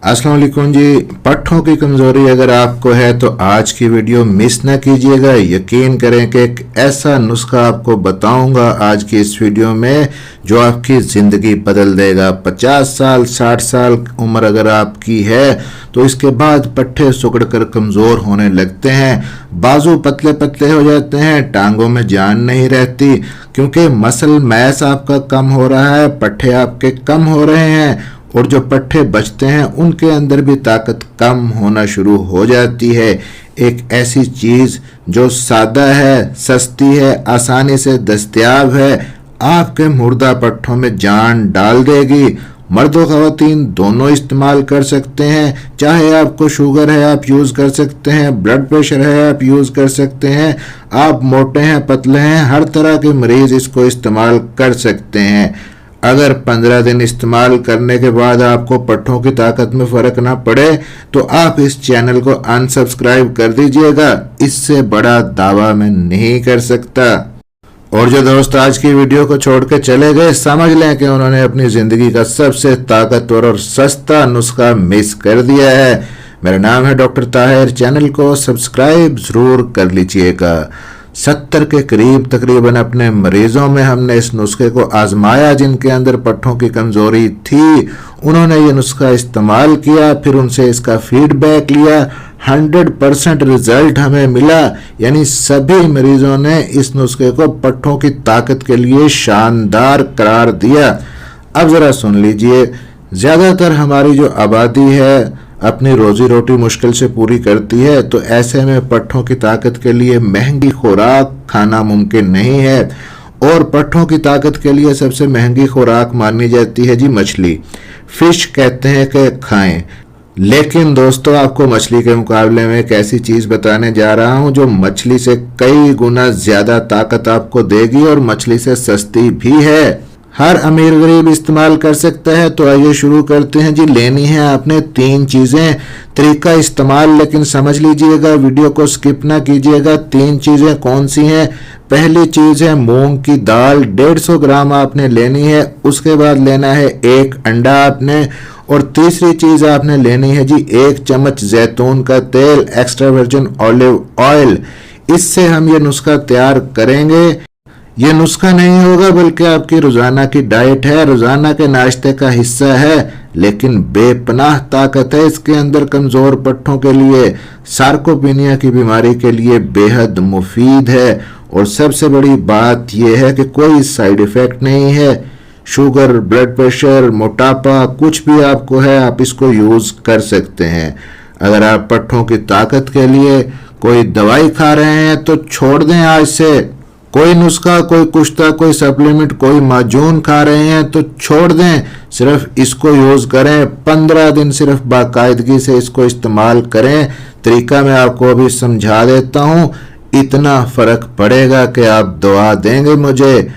अस्सलाम वालेकुम जी। पट्ठों की कमज़ोरी अगर आपको है तो आज की वीडियो मिस ना कीजिएगा। यकीन करें कि एक ऐसा नुस्खा आपको बताऊंगा आज की इस वीडियो में जो आपकी ज़िंदगी बदल देगा। 50 साल 60 साल उम्र अगर आपकी है तो इसके बाद पट्ठे सिकुड़ कर कमज़ोर होने लगते हैं, बाजू पतले पतले हो जाते हैं, टांगों में जान नहीं रहती क्योंकि मसल मैस आपका कम हो रहा है, पट्ठे आपके कम हो रहे हैं और जो पट्ठे बचते हैं उनके अंदर भी ताकत कम होना शुरू हो जाती है। एक ऐसी चीज़ जो सादा है, सस्ती है, आसानी से दस्तयाब है, आपके मुर्दा पट्ठों में जान डाल देगी। मर्द और ख़वातीन दोनों इस्तेमाल कर सकते हैं। चाहे आपको शुगर है आप यूज़ कर सकते हैं, ब्लड प्रेशर है आप यूज़ कर सकते हैं, आप मोटे हैं पतले हैं, हर तरह के मरीज़ इसको इस्तेमाल कर सकते हैं। अगर 15 दिन इस्तेमाल करने के बाद आपको पट्ठों की ताकत में फ़र्क ना पड़े तो आप इस चैनल को अनसब्सक्राइब कर दीजिएगा। इससे बड़ा दावा मैं नहीं कर सकता। और जो दोस्त आज की वीडियो को छोड़ के चले गए, समझ लें कि उन्होंने अपनी ज़िंदगी का सबसे ताकतवर और सस्ता नुस्खा मिस कर दिया है। मेरा नाम है डॉक्टर ताहिर। चैनल को सब्सक्राइब ज़रूर कर लीजिएगा। 70 के करीब तकरीबन अपने मरीजों में हमने इस नुस्खे को आजमाया जिनके अंदर पट्ठों की कमज़ोरी थी। उन्होंने ये नुस्खा इस्तेमाल किया, फिर उनसे इसका फीडबैक लिया। 100% रिजल्ट हमें मिला, यानी सभी मरीजों ने इस नुस्खे को पट्ठों की ताकत के लिए शानदार करार दिया। अब ज़रा सुन लीजिए, ज़्यादातर हमारी जो आबादी है अपनी रोजी रोटी मुश्किल से पूरी करती है, तो ऐसे में पट्ठों की ताकत के लिए महंगी खुराक खाना मुमकिन नहीं है। और पट्ठों की ताकत के लिए सबसे महंगी खुराक मानी जाती है जी मछली। फिश कहते हैं कि खाएं, लेकिन दोस्तों आपको मछली के मुकाबले में एक ऐसी चीज़ बताने जा रहा हूं जो मछली से कई गुना ज़्यादा ताकत आपको देगी और मछली से सस्ती भी है। हर अमीर गरीब इस्तेमाल कर सकता है। तो आइए शुरू करते हैं जी। लेनी है आपने 3 चीज़ें। तरीका इस्तेमाल लेकिन समझ लीजिएगा, वीडियो को स्किप ना कीजिएगा। 3 चीज़ें कौन सी हैं? पहली चीज़ है मूंग की दाल, 150 ग्राम आपने लेनी है। उसके बाद लेना है 1 अंडा आपने। और तीसरी चीज़ आपने लेनी है जी 1 चम्मच जैतून का तेल, एक्स्ट्रा वर्जिन ऑलिव ऑयल। इससे हम ये नुस्खा तैयार करेंगे। ये नुस्खा नहीं होगा बल्कि आपकी रोज़ाना की डाइट है, रोज़ाना के नाश्ते का हिस्सा है, लेकिन बेपनाह ताकत है इसके अंदर। कमज़ोर पट्ठों के लिए, सार्कोपीनिया की बीमारी के लिए बेहद मुफीद है। और सबसे बड़ी बात यह है कि कोई साइड इफ़ेक्ट नहीं है। शुगर, ब्लड प्रेशर, मोटापा कुछ भी आपको है आप इसको यूज़ कर सकते हैं। अगर आप पट्ठों की ताकत के लिए कोई दवाई खा रहे हैं तो छोड़ दें आज से। कोई नुस्खा, कोई कुश्ता, कोई सप्लीमेंट, कोई माजून खा रहे हैं तो छोड़ दें, सिर्फ इसको यूज़ करें। 15 दिन सिर्फ बाकायदगी से इसको इस्तेमाल करें। तरीका मैं आपको अभी समझा देता हूँ, इतना फ़र्क पड़ेगा कि आप दुआ देंगे मुझे।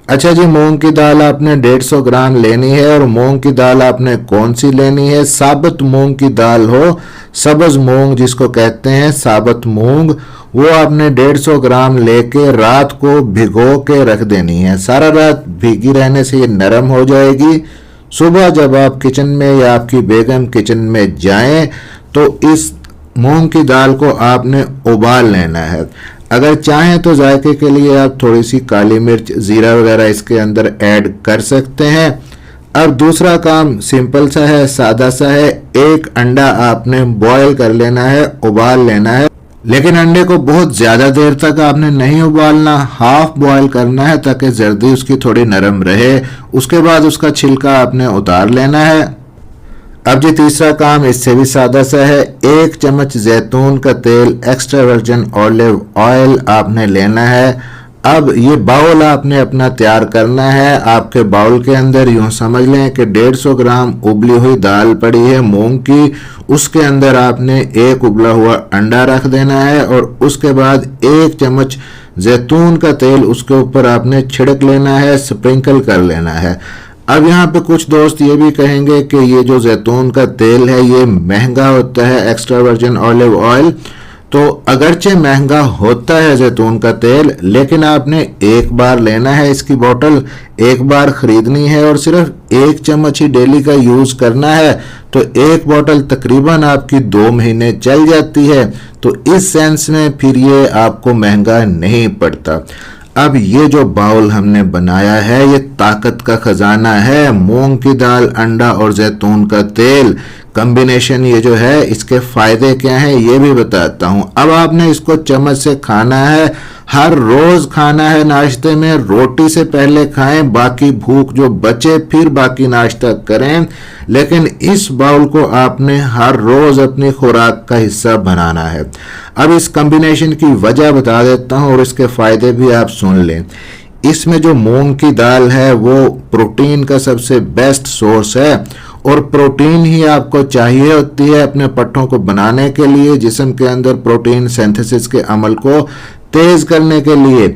अच्छा जी, मूंग की दाल आपने 150 ग्राम लेनी है। और मूंग की दाल आपने कौन सी लेनी है? साबुत मूंग की दाल हो, सब्ज मूंग जिसको कहते हैं, साबुत मूंग, वो आपने 150 ग्राम लेके रात को भिगो के रख देनी है। सारा रात भीगी रहने से ये नरम हो जाएगी। सुबह जब आप किचन में या आपकी बेगम किचन में जाएं तो इस मूंग की दाल को आपने उबाल लेना है। अगर चाहें तो जायके के लिए आप थोड़ी सी काली मिर्च, ज़ीरा वगैरह इसके अंदर ऐड कर सकते हैं। अब दूसरा काम सिंपल सा है, सादा सा है। 1 अंडा आपने बॉयल कर लेना है, उबाल लेना है, लेकिन अंडे को बहुत ज़्यादा देर तक आपने नहीं उबालना, हाफ बॉयल करना है ताकि जर्दी उसकी थोड़ी नरम रहे। उसके बाद उसका छिलका आपने उतार लेना है। अब जी तीसरा काम इससे भी सादा सा है। 1 चम्मच जैतून का तेल, एक्स्ट्रा वर्जिन ऑलिव ऑयल आपने लेना है। अब ये बाउल आपने अपना तैयार करना है। आपके बाउल के अंदर यूं समझ लें कि 150 ग्राम उबली हुई दाल पड़ी है मूंग की। उसके अंदर आपने 1 उबला हुआ अंडा रख देना है और उसके बाद 1 चम्मच जैतून का तेल उसके ऊपर आपने छिड़क लेना है, स्प्रिंकल कर लेना है। अब यहाँ पे कुछ दोस्त ये भी कहेंगे कि ये जो जैतून का तेल है ये महंगा होता है, एक्स्ट्रा वर्जिन ऑलिव ऑयल। तो अगरचे महंगा होता है जैतून का तेल, लेकिन आपने एक बार लेना है, इसकी बोतल एक बार खरीदनी है और सिर्फ 1 चम्मच ही डेली का यूज करना है, तो एक बोतल तकरीबन आपकी 2 महीने चल जाती है। तो इस सेंस में फिर ये आपको महंगा नहीं पड़ता। अब ये जो बाउल हमने बनाया है ये ताकत का खजाना है। मूंग की दाल, अंडा और जैतून का तेल कॉम्बिनेशन ये जो है, इसके फायदे क्या हैं ये भी बताता हूं। अब आपने इसको चम्मच से खाना है, हर रोज खाना है नाश्ते में। रोटी से पहले खाएं, बाकी भूख जो बचे फिर बाकी नाश्ता करें, लेकिन इस बाउल को आपने हर रोज अपनी खुराक का हिस्सा बनाना है। अब इस कॉम्बिनेशन की वजह बता देता हूं और इसके फायदे भी आप सुन लें। इसमें जो मूंग की दाल है वो प्रोटीन का सबसे बेस्ट सोर्स है, और प्रोटीन ही आपको चाहिए होती है अपने पट्टों को बनाने के लिए, जिस्म के अंदर प्रोटीन सिंथेसिस के अमल को तेज करने के लिए।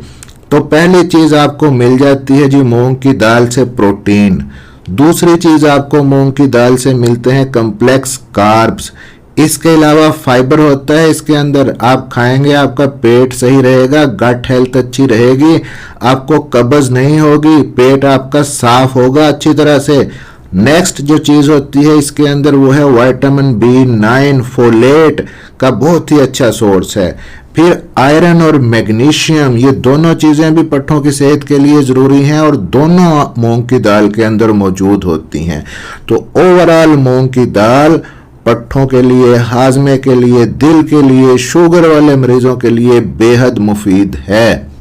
तो पहली चीज आपको मिल जाती है जी मूंग की दाल से प्रोटीन। दूसरी चीज आपको मूंग की दाल से मिलते हैं कॉम्प्लेक्स कार्ब्स। इसके अलावा फाइबर होता है इसके अंदर, आप खाएंगे आपका पेट सही रहेगा, गट हेल्थ अच्छी रहेगी, आपको कब्ज नहीं होगी, पेट आपका साफ होगा अच्छी तरह से। नेक्स्ट जो चीज होती है इसके अंदर वो है विटामिन B9, फोलेट का बहुत ही अच्छा सोर्स है। फिर आयरन और मैग्नीशियम, ये दोनों चीजें भी पट्टों की सेहत के लिए जरूरी हैं और दोनों मूंग की दाल के अंदर मौजूद होती हैं। तो ओवरऑल मूंग की दाल पट्टों के लिए, हाजमे के लिए, दिल के लिए, शुगर वाले मरीजों के लिए बेहद मुफीद है।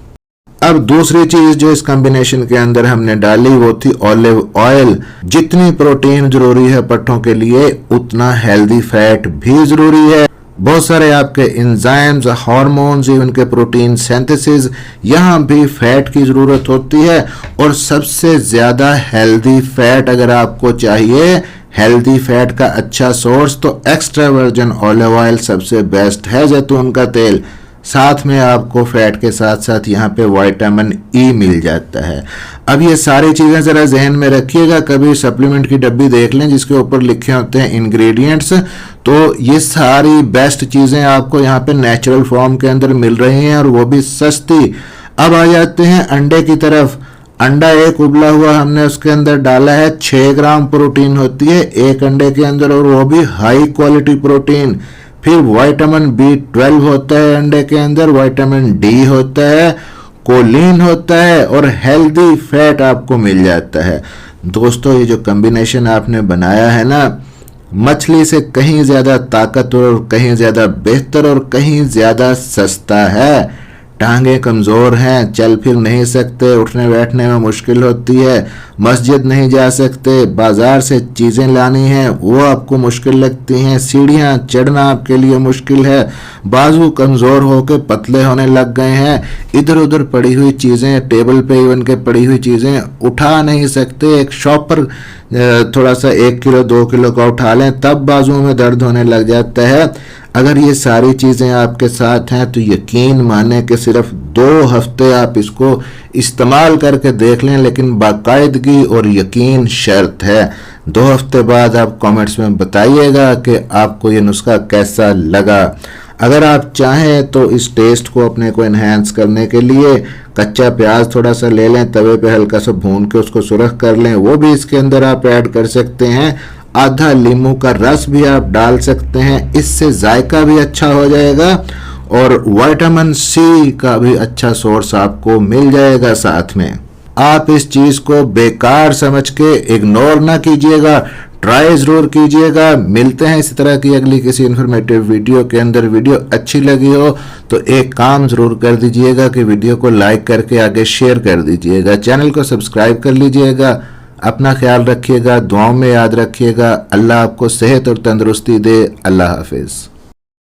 अब दूसरी चीज जो इस कॉम्बिनेशन के अंदर हमने डाली वो थी ऑलिव ऑयल। जितनी प्रोटीन जरूरी है पट्टों के लिए उतना हेल्दी फैट भी जरूरी है। बहुत सारे आपके एंजाइम्स, हार्मोन्स, इवन के प्रोटीन सिंथेसिस, यहाँ भी फैट की जरूरत होती है। और सबसे ज्यादा हेल्दी फैट अगर आपको चाहिए, हेल्दी फैट का अच्छा सोर्स, तो एक्स्ट्रा वर्जिन ऑलिव ऑयल सबसे बेस्ट है, जैतून का तेल। साथ में आपको फैट के साथ साथ यहाँ पे विटामिन ई मिल जाता है। अब ये सारी चीजें जरा जहन में रखिएगा, कभी सप्लीमेंट की डब्बी देख लें जिसके ऊपर लिखे होते हैं इंग्रेडिएंट्स, तो ये सारी बेस्ट चीजें आपको यहाँ पे नेचुरल फॉर्म के अंदर मिल रही हैं और वो भी सस्ती। अब आ जाते हैं अंडे की तरफ। अंडा एक उबला हुआ हमने उसके अंदर डाला है, 6 ग्राम प्रोटीन होती है एक अंडे के अंदर, और वो भी हाई क्वालिटी प्रोटीन। फिर विटामिन B12 होता है अंडे के अंदर, विटामिन डी होता है, कोलिन होता है और हेल्दी फैट आपको मिल जाता है। दोस्तों ये जो कॉम्बिनेशन आपने बनाया है ना, मछली से कहीं ज्यादा ताकतवर और कहीं ज्यादा बेहतर और कहीं ज्यादा सस्ता है। टांगे कमजोर हैं, चल फिर नहीं सकते, उठने बैठने में मुश्किल होती है, मस्जिद नहीं जा सकते, बाजार से चीजें लानी हैं वो आपको मुश्किल लगती हैं, सीढ़ियां चढ़ना आपके लिए मुश्किल है, बाजू कमजोर होकर पतले होने लग गए हैं, इधर उधर पड़ी हुई चीजें, टेबल पे इवन के पड़ी हुई चीजें उठा नहीं सकते, एक शॉपर थोड़ा सा 1 किलो 2 किलो का उठा लें तब बाजुओं में दर्द होने लग जाता है। अगर ये सारी चीजें आपके साथ हैं तो यकीन माने कि सिर्फ 2 हफ्ते आप इसको इस्तेमाल करके देख लें, लेकिन बाकायदगी और यकीन शर्त है। 2 हफ्ते बाद आप कमेंट्स में बताइएगा कि आपको ये नुस्खा कैसा लगा। अगर आप चाहें तो इस टेस्ट को अपने को एनहेंस करने के लिए कच्चा प्याज थोड़ा सा ले लें, तवे पे हल्का सा भून के उसको सुरख कर लें, वो भी इसके अंदर आप ऐड कर सकते हैं। आधा नींबू का रस भी आप डाल सकते हैं, इससे जायका भी अच्छा हो जाएगा और विटामिन सी का भी अच्छा सोर्स आपको मिल जाएगा साथ में। आप इस चीज को बेकार समझ के इग्नोर ना कीजिएगा, ट्राई जरूर कीजिएगा। मिलते हैं इसी तरह की अगली किसी इन्फॉर्मेटिव वीडियो के अंदर। वीडियो अच्छी लगी हो तो एक काम जरूर कर दीजिएगा कि वीडियो को लाइक करके आगे शेयर कर दीजिएगा, चैनल को सब्सक्राइब कर लीजिएगा। अपना ख्याल रखिएगा, दुआओं में याद रखिएगा। अल्लाह आपको सेहत और तंदुरुस्ती दे। अल्लाह हाफिज।